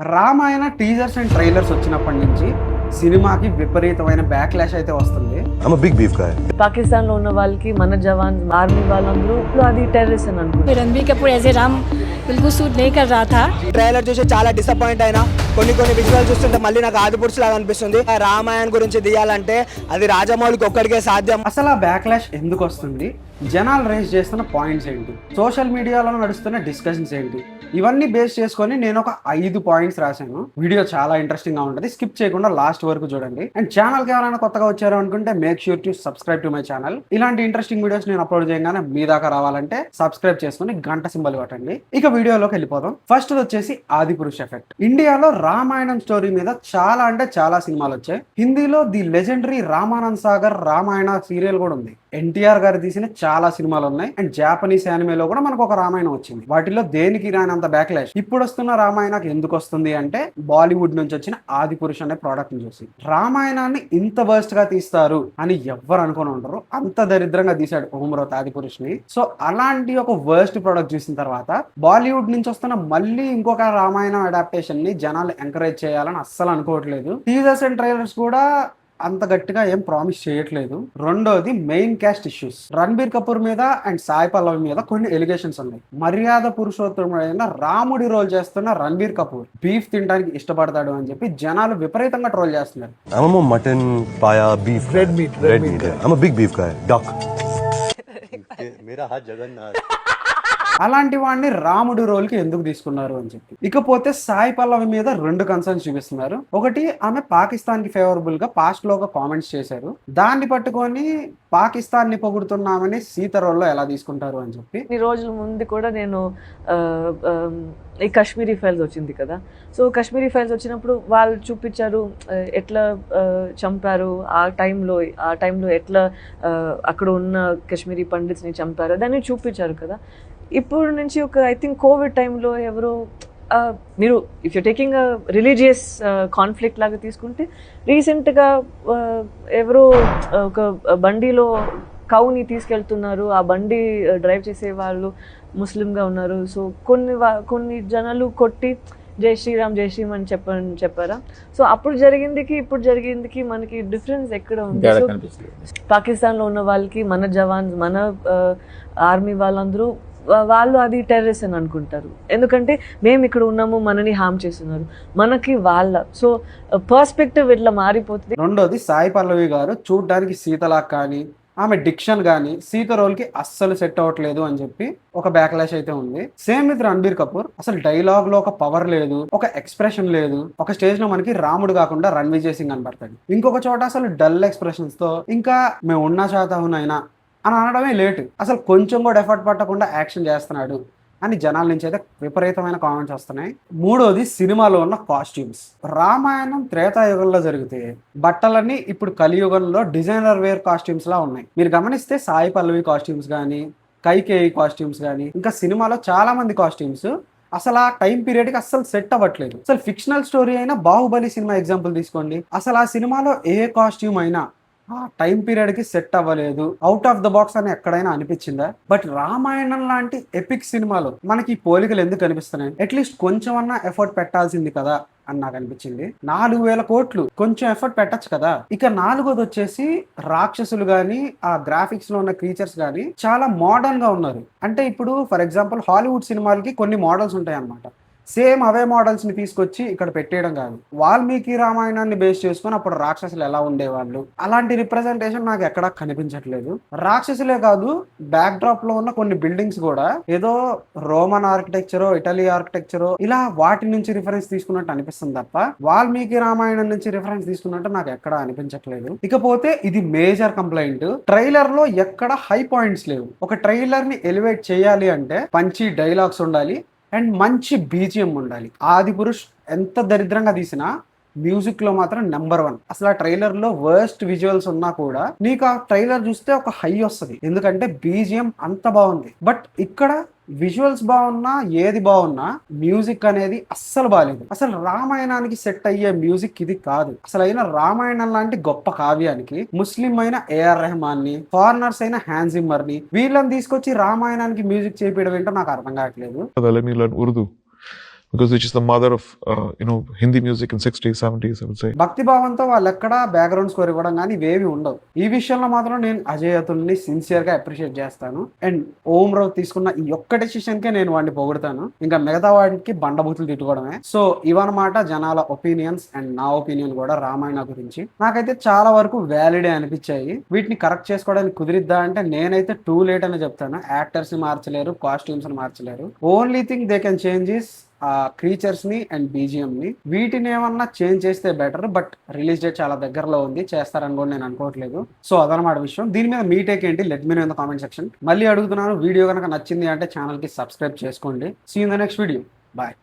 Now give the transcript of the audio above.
Ramayana teasers and trailers వచ్చినప్పటి నుంచి సినిమాకి విపరీతమైన బ్యాక్లాష్ అయితే వస్తుంది. I'm a big beef guy. Pakistan లో ఉన్న వాళ్ళకి మన జవాన్ ఆర్మీ వాళ్ళందరూ అది టెర్రరిస్ట్ అని అనుకుంటారు. रणबीर कपूर एज ए राम बिल्कुल सूट नहीं कर रहा था. ట్రైలర్ చూసి చాలా డిసప్పాయింట్ అయినా. కొన్ని విజువల్ చూస్తుంటే మళ్ళీ నాకు ఆదిపురుషు లాగా అనిపిస్తుంది. రామాయణం గురించి తీయాలంటే అది రాజమౌళికి ఒక్కడికే సాధ్యం. అసలు ఆ బ్యాక్లాష్ ఎందుకు వస్తుంది, జనాలు రేస్ చేస్తున్న పాయింట్స్ ఏంటి, సోషల్ మీడియాలో నడుస్తున్న డిస్కషన్స్ ఏంటి, ఇవన్నీ బేస్ చేసుకొని నేను ఒక 5 పాయింట్స్ రాశాను. వీడియో చాలా ఇంట్రెస్టింగ్ గా ఉంటుంది, స్కిప్ చేయకుండా లాస్ట్ వరకు చూడండి. అండ్ ఛానల్ కి ఎవరైనా కొత్తగా వచ్చారు అనుకుంటే make sure to subscribe to my channel. ఇలాంటి ఇంట్రెస్టింగ్ వీడియోస్ నేను అప్లోడ్ చేయగానే మీ దాకా రావాలంటే సబ్స్క్రైబ్ చేసుకుని గంట సింబల్ కొట్టండి. ఇక వీడియోలోకి వెళ్ళిపోదాం. ఫస్ట్ వచ్చేసి ఆదిపురుష్ ఎఫెక్ట్. ఇండియాలో రామాయణం స్టోరీ మీద చాలా అంటే చాలా సినిమాలు వచ్చాయి. హిందీలో the legendary Ramanand Sagar Ramayana serial కూడా ఉంది. ఎన్టీఆర్ గారు తీసిన చాలా సినిమాలు ఉన్నాయి. అండ్ జాపనీస్ యానిమేలో కూడా మనకు ఒక రామాయణం వచ్చింది. వాటిలో దేనికి రానంత బ్యాక్లాష్ ఇప్పుడు వస్తున్న రామాయణకి ఎందుకు వస్తుంది అంటే, బాలీవుడ్ నుంచి వచ్చిన ఆదిపురుష్ అనే ప్రోడక్ట్ ని చూసి. రామాయణాన్ని ఇంత వర్స్ట్ గా తీస్తారు అని ఎవ్వరు అనుకుని ఉంటారు. అంత దరిద్రంగా తీశాడు ఓమ్రోత్ ఆదిపురుష్ ని. సో అలాంటి ఒక వర్స్ట్ ప్రోడక్ట్ చూసిన తర్వాత బాలీవుడ్ నుంచి వస్తున్న మళ్ళీ ఇంకొక రామాయణం అడాప్టేషన్ ని జనాలు ఎంకరేజ్ చేయాలని అస్సలు అనుకోవట్లేదు. టీజర్స్ అండ్ ట్రైలర్స్ కూడా అంత గట్టిగా ఏం ప్రామిస్ చేయట్లేదు. రెండోది main caste issues. Ranbir Kapoor మీద అండ్ సాయి పల్లవి మీద కొన్ని ఎలిగేషన్స్ ఉన్నాయి. మర్యాద పురుషోత్తముడైన రాముడి రోల్ చేస్తున్న రణబీర్ కపూర్ బీఫ్ తినడానికి ఇష్టపడతాడు అని చెప్పి జనాలు విపరీతంగా ట్రోల్ చేస్తున్నారు. I'm a more mutton, paya, beef. Red meat. Yeah. I'm a big beef guy. Duck. मेरा हाथ जगन्नाथ. అలాంటి వాడిని రాముడి రోల్ కి ఎందుకు తీసుకున్నారు అని చెప్పి. ఇకపోతే సాయి పల్లవి మీద 2 కన్సర్న్స్ చూపిస్తున్నారు. ఒకటి, ఆమె పాకిస్తాన్ కి ఫేవరబుల్ గా పాస్ట్ లో ఒక కామెంట్స్ చేశారు. దాన్ని పట్టుకొని పాకిస్తాన్ ని పొగుడుతున్నామని సీత రోల్ లో ఎలా తీసుకుంటారు అని చెప్పి. ఈ రోజుల ముందు కూడా నేను ఈ కాశ్మీరీ ఫైల్స్ వచ్చింది కదా. సో కాశ్మీరీ ఫైల్స్ వచ్చినప్పుడు వాళ్ళు చూపించారు ఎట్లా చంపారు, ఆ టైంలో ఎట్లా అక్కడ ఉన్న కాశ్మీరీ పండిట్స్ని చంపారు, దాన్ని చూపించారు కదా. ఇప్పుడు నుంచి ఒక ఐ థింక్ కోవిడ్ టైంలో ఎవరో మీరు if you taking religious conflict లాగా తీసుకుంటే, రీసెంట్గా ఎవరో ఒక బండిలో కౌని తీసుకెళ్తున్నారు, ఆ బండి డ్రైవ్ చేసే వాళ్ళు ముస్లింగా ఉన్నారు. సో కొన్ని జనాలు కొట్టి జై శ్రీరామ్ అని చెప్పారా. సో అప్పుడు జరిగిందికి ఇప్పుడు జరిగిందికి మనకి డిఫరెన్స్ ఎక్కడ ఉంది? పాకిస్తాన్లో ఉన్న వాళ్ళకి మన జవాన్ మన ఆర్మీ వాళ్ళందరూ వాళ్ళు అది టెర్రరిస్ట్ అని అనుకుంటారు. ఎందుకంటే మేము ఇక్కడ ఉన్నాము, మనని హామ్ చేస్తున్నారు, మనకి వాళ్ళ. సో పర్స్పెక్టివ్ ఇట్లా మారిపోతుంది. రెండోది, సాయి పల్లవి గారు చూడడానికి సీతలా కానీ ఆమె డిక్షన్ కానీ సీత రోల్ కి అస్సలు సెట్ అవ్వట్లేదు అని చెప్పి ఒక బ్యాక్లాష్ అయితే ఉంది. Same with Ranbir Kapoor. అసలు డైలాగ్ లో ఒక పవర్ లేదు, ఒక ఎక్స్ప్రెషన్ లేదు. ఒక స్టేజ్ లో మనకి రాముడు కాకుండా రణ్విజయ్ సింగ్ కనబడతాడు. ఇంకొక చోట అసలు డల్ ఎక్స్ప్రెషన్స్ తో ఇంకా మేము ఉన్నా శాతహునైనా అని అనడమే లేటు. అసలు కొంచెం కూడా ఎఫర్ట్ పట్టకుండా యాక్షన్ చేస్తున్నాడు అని జనాల నుంచి అయితే విపరీతమైన కామెంట్స్ వస్తున్నాయి. మూడోది, సినిమాలో ఉన్న కాస్ట్యూమ్స్. రామాయణం త్రేతాయుగంలో జరిగితే బట్టలన్నీ ఇప్పుడు కలియుగంలో డిజైనర్ వేర్ కాస్ట్యూమ్స్ లా ఉన్నాయి. మీరు గమనిస్తే సాయి పల్లవి కాస్ట్యూమ్స్ కానీ, కైకేయి కాస్ట్యూమ్స్ కానీ, ఇంకా సినిమాలో చాలా మంది కాస్ట్యూమ్స్ అసలు ఆ టైం పీరియడ్ కి అస్సలు సెట్ అవ్వట్లేదు. అసలు ఫిక్షనల్ స్టోరీ అయినా బాహుబలి సినిమా ఎగ్జాంపుల్ తీసుకోండి. అసలు ఆ సినిమాలో ఏ కాస్ట్యూమ్ అయినా ఆ టైం పీరియడ్ కి సెట్ అవ్వలేదు, అవుట్ ఆఫ్ ద బాక్స్ అని ఎక్కడైనా అనిపించిందా? బట్ రామాయణం లాంటి ఎపిక్ సినిమాలో మనకి ఈ పోలికలు ఎందుకు కనిపిస్తున్నాయి? అట్లీస్ట్ కొంచెం అన్నా ఎఫర్ట్ పెట్టాల్సింది కదా అని నాకు అనిపించింది. 4,000 కోట్లు, కొంచెం ఎఫర్ట్ పెట్టచ్చు కదా. ఇక నాలుగోది వచ్చేసి, రాక్షసులు గాని ఆ గ్రాఫిక్స్ లో ఉన్న క్రీచర్స్ గాని చాలా మోడర్న్ గా ఉన్నారు. అంటే ఇప్పుడు ఫర్ ఎగ్జాంపుల్ హాలీవుడ్ సినిమాలకి కొన్ని మోడల్స్ ఉంటాయి అన్నమాట. సేమ్ అవే మోడల్స్ ని తీసుకొచ్చి ఇక్కడ పెట్టేయడం కాదు. వాల్మీకి రామాయణాన్ని బేస్ చేసుకుని అప్పుడు రాక్షసులు ఎలా ఉండేవాళ్ళు, అలాంటి రిప్రజెంటేషన్ నాకు ఎక్కడా కనిపించట్లేదు. రాక్షసులే కాదు, బ్యాక్ డ్రాప్ లో ఉన్న కొన్ని బిల్డింగ్స్ కూడా ఏదో రోమన్ ఆర్కిటెక్చరో ఇటలీ ఆర్కిటెక్చరో ఇలా వాటి నుంచి రిఫరెన్స్ తీసుకున్నట్టు అనిపిస్తుంది తప్ప వాల్మీకి రామాయణం నుంచి రిఫరెన్స్ తీసుకున్నట్టు నాకు ఎక్కడా అనిపించట్లేదు. ఇకపోతే ఇది మేజర్ కంప్లైంట్, ట్రైలర్ లో ఎక్కడ హై పాయింట్స్ లేవు. ఒక ట్రైలర్ ని ఎలివేట్ చేయాలి అంటే పంచి డైలాగ్స్ ఉండాలి అండ్ మంచి బీజిఎం ఉండాలి. ఆదిపురుష్ ఎంత దరిద్రంగా తీసినా మ్యూజిక్ లో మాత్రం నెంబర్ 1. అసలు ఆ ట్రైలర్ లో వర్స్ట్ విజువల్స్ ఉన్నా కూడా నీకు ఆ ట్రైలర్ చూస్తే ఒక హై వస్తుంది, ఎందుకంటే బీజిఎం అంత బాగుంది. బట్ ఇక్కడ విజువల్స్ బాగున్నా ఏది బాగున్నా మ్యూజిక్ అనేది అస్సలు బాగాలేదు. అసలు రామాయణానికి సెట్ అయ్యే మ్యూజిక్ ఇది కాదు. అసలు అయిన రామాయణం లాంటి గొప్ప కావ్యానికి ముస్లిం అయిన ఏఆర్ రెహమాన్ ని, ఫారినర్స్ అయిన హ్యాన్స్ జిమ్మర్ ని, వీళ్ళని తీసుకొచ్చి రామాయణానికి మ్యూజిక్ చేయించడం ఏంటో నాకు అర్థం కావట్లేదు. Urdu because which is the mother of Hindi music in 60s, 70s, I would say. భక్తి భావంతో వాళ్ళు ఎక్కడ బ్యాక్గ్రౌండ్ స్కోర్ ఇవ్వడం కానీ ఇవేవి ఉండవు. ఈ విషయంలో మాత్రం నేను అజయ్ అతుల్ని సిన్సియర్ గా అప్రిషియేట్ చేస్తాను. అండ్ ఓం రావు తీసుకున్న ఈ ఒక్క డెసిషన్ కే నేను వాడిని పొగుడతాను. ఇంకా మిగతా వాడికి బండబూతులు తిట్టుకోవడమే. సో ఇవన్నమాట జనాల ఒపీనియన్స్ అండ్ నా ఒపీనియన్ కూడా రామాయణ గురించి. నాకైతే చాలా వరకు వ్యాలిడే అనిపించాయి. వీటిని కరెక్ట్ చేసుకోవడానికి కుదిరిద్దా అంటే నేనైతే టూ లేట్ అని చెప్తాను. యాక్టర్స్ ని మార్చలేరు, కాస్ట్యూమ్స్ ని మార్చలేరు. Only thing they can change is ఆ క్రీచర్స్ ని అండ్ బీజిఎం ని. వీటిని ఏమన్నా చేంజ్ చేస్తే బెటర్. బట్ రిలీజ్ డేట్ చాలా దగ్గరలో ఉంది, చేస్తారని కూడా నేను అనుకోవట్లేదు. సో అదనమాట విషయం. దీని మీద మీ టేక్ ఏంటి? Let me know in the comment section. మళ్ళీ అడుగుతున్నాను, వీడియో కనుక నచ్చింది అంటే ఛానల్ కి సబ్స్క్రైబ్ చేసుకోండి. See in the next video. Bye.